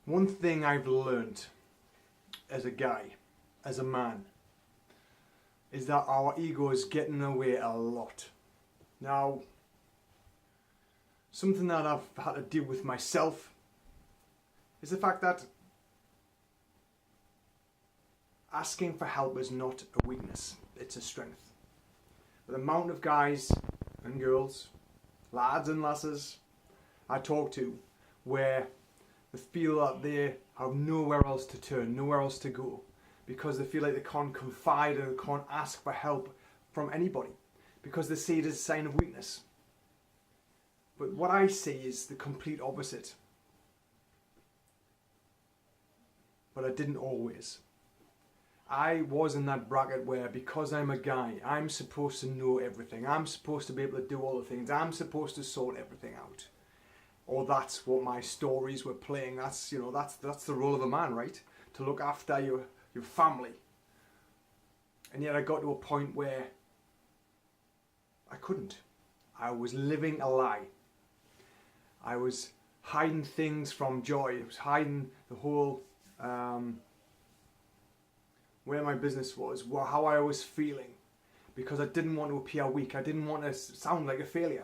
One thing I've learned as a guy, as a man, is that our ego is getting away a lot. Now, something that I've had to deal with myself is the fact that asking for help is not a weakness, it's a strength. The amount of guys and girls, lads and lasses I talk to where they feel that they have nowhere else to turn, nowhere else to go, because they feel like they can't confide and they can't ask for help from anybody because they see it as a sign of weakness. But what I see is the complete opposite. But I didn't always. I was in that bracket where, because I'm a guy, I'm supposed to know everything. I'm supposed to be able to do all the things. I'm supposed to sort everything out. Or that's what my stories were playing. That's the role of a man, right? To look after your family. And yet I got to a point where I couldn't. I was living a lie. I was hiding things from Joy. I was hiding the whole where my business was, how I was feeling, because I didn't want to appear weak. I didn't want to sound like a failure.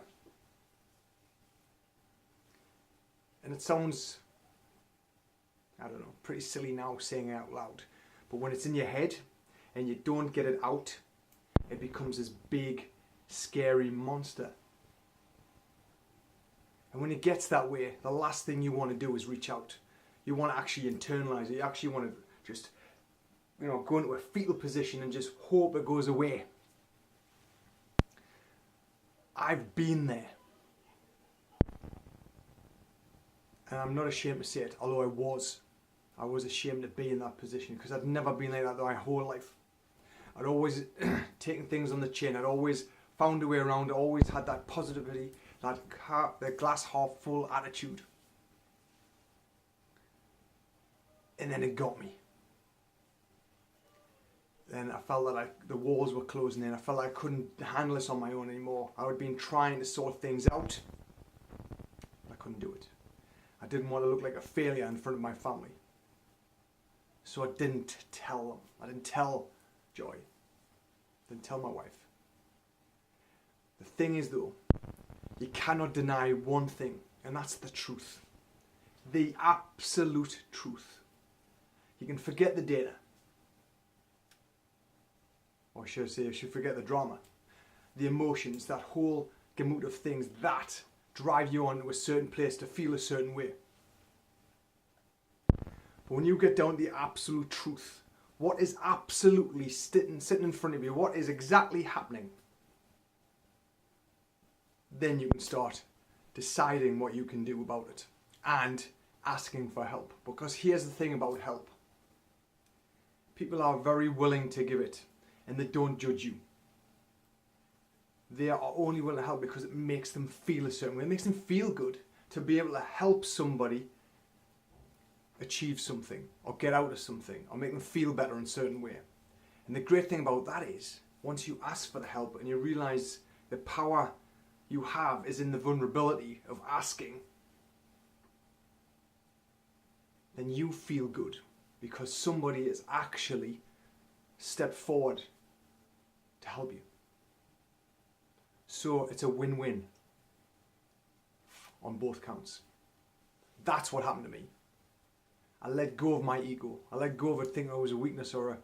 And it sounds, I don't know, pretty silly now saying it out loud. But when it's in your head and you don't get it out, it becomes this big, scary monster. And when it gets that way, the last thing you want to do is reach out. You want to actually internalize it. You actually want to just, go into a fetal position and just hope it goes away. I've been there. And I'm not ashamed to say it, although I was ashamed to be in that position because I'd never been like that my whole life. I'd always taken things on the chin. I'd always found a way around. I always had that positivity, that glass half full attitude. And then it got me. Then I felt that the walls were closing in. I felt like I couldn't handle this on my own anymore. I had been trying to sort things out. I couldn't do it. I didn't want to look like a failure in front of my family. So I didn't tell them. I didn't tell Joy. I didn't tell my wife. The thing is though, you cannot deny one thing, and that's the truth. The absolute truth. You can forget the data. Or should I say, you should forget the drama. The emotions, that whole gamut of things that drive you on to a certain place to feel a certain way. But when you get down to the absolute truth, what is absolutely sitting in front of you, what is exactly happening, then you can start deciding what you can do about it and asking for help. Because here's the thing about help. People are very willing to give it and they don't judge you. They are only willing to help because it makes them feel a certain way. It makes them feel good to be able to help somebody achieve something or get out of something or make them feel better in a certain way. And the great thing about that is, once you ask for the help and you realize the power you have is in the vulnerability of asking, then you feel good because somebody has actually stepped forward to help you. So it's a win-win on both counts. That's what happened to me. I let go of my ego. I let go of it thinking it was a weakness or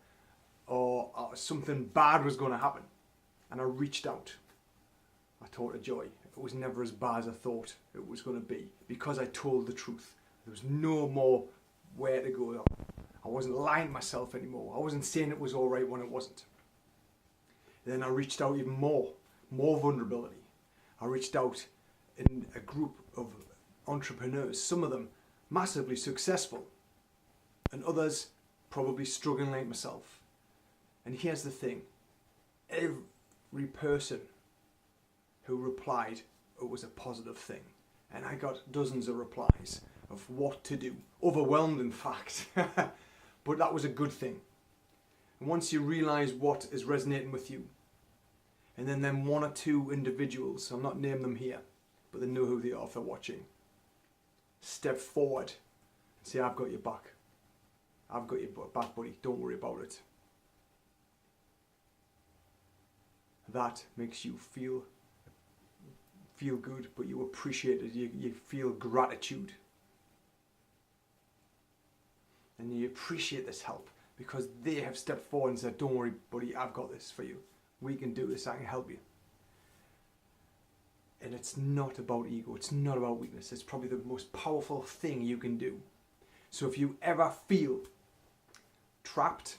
something bad was going to happen. And I reached out. I told her Joy. It was never as bad as I thought it was going to be because I told the truth. There was no more where to go. I wasn't lying to myself anymore. I wasn't saying it was all right when it wasn't. Then I reached out even more vulnerability. I reached out in a group of entrepreneurs, some of them massively successful, and others probably struggling like myself. And here's the thing, every person who replied, it was a positive thing. And I got dozens of replies of what to do, overwhelmed in fact, but that was a good thing. And once you realize what is resonating with you, and then one or two individuals, I'll not name them here, but they know who they are if they're watching, step forward and Say, I've got your back. I've got your back, buddy. Don't worry about it. That makes you feel good, but you appreciate it. You feel gratitude. And you appreciate this help because they have stepped forward and said, don't worry, buddy, I've got this for you. We can do this. I can help you. And it's not about ego. It's not about weakness. It's probably the most powerful thing you can do. So if you ever feel trapped,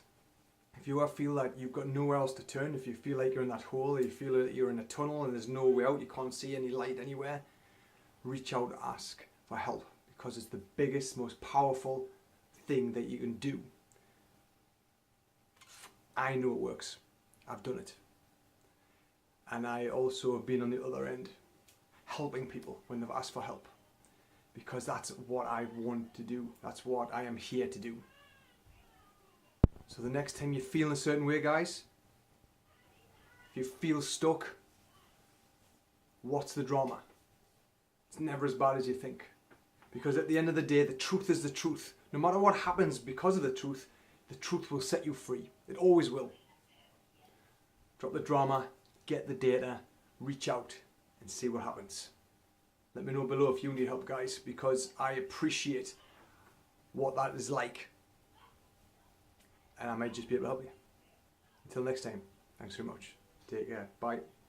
if you ever feel like you've got nowhere else to turn, if you feel like you're in that hole, or you feel that you're in a tunnel and there's no way out, you can't see any light anywhere, reach out and ask for help, because it's the biggest, most powerful thing that you can do. I know it works. I've done it. And I also have been on the other end, helping people when they've asked for help, because that's what I want to do. That's what I am here to do. So the next time you feel in a certain way, guys, if you feel stuck, what's the drama? It's never as bad as you think. Because at the end of the day, the truth is the truth. No matter what happens because of the truth will set you free. It always will. Drop the drama, get the data, reach out and see what happens. Let me know below if you need help, guys, because I appreciate what that is like. And I might just be able to help you. Until next time, thanks very much. Take care. Bye.